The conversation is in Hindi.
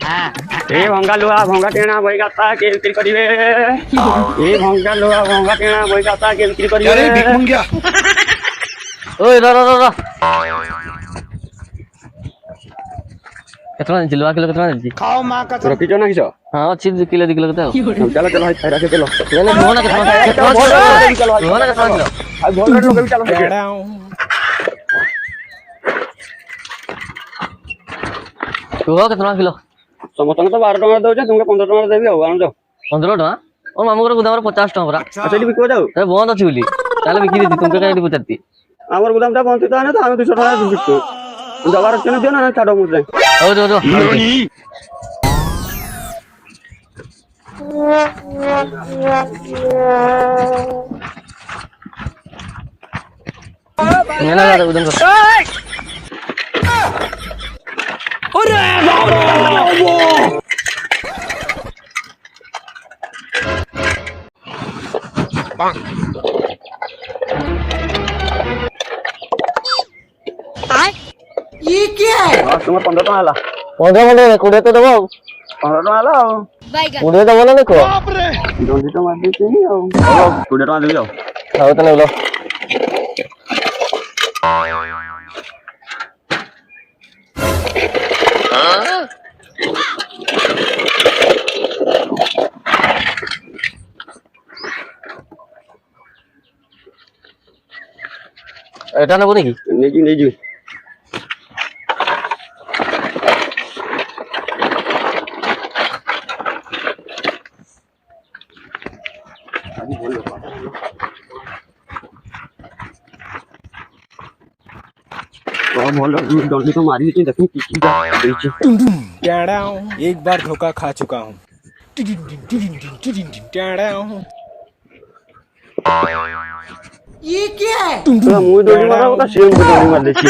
ए भंगा लुआ भंगा टेणा बई गाता के बिक्री करिवे ए भंगा लुआ भंगा टेणा बई गाता के बिक्री करिवे अरे भिख मंगिया ओए रो कितना जिलवा किलो कितना जी खाओ मां का रखी जो ना किसो हां अच्छी किलो 2 किलो किलो चलो चलो हाय रखे चलो चलो मोना कितना मोना कितना किलो हाय बोल रहे लोग भी चलो टेढ़ा हूं तो कितना किलो समस्त तो 12 टका दउछ तुमके 15 टका देबी हो आनो जाओ 15 टका और मामू को गुदाम 50 टका परा अच्छा भी को जाओ ए बंद अछि बोली ताले बिकी दी तुमके काई पचती हमर गुदाम ता बंद तो ना तो हम 200 टका बिकतो जवार केन दियो ना छाडो मुझे ओ दो ये ना उधर को अरे बाबा ये क्या है तुम 15 टका आला 15 20 तो दबो 15 टका आला उड़े दबो ना देखो बाप रे जल्दी तो मार देती नहीं आओ 20 टका देबी आओ आओ तने लो এটা নেব নাকি নেকি নেজি बोलो जल्दी तो मारी थी देखो किसी का टेढ़ा हूं एक बार धोखा खा चुका हूं टेढ़ा हूं ये क्या है मुझे डोली मारा होगा सेम डोली मार देती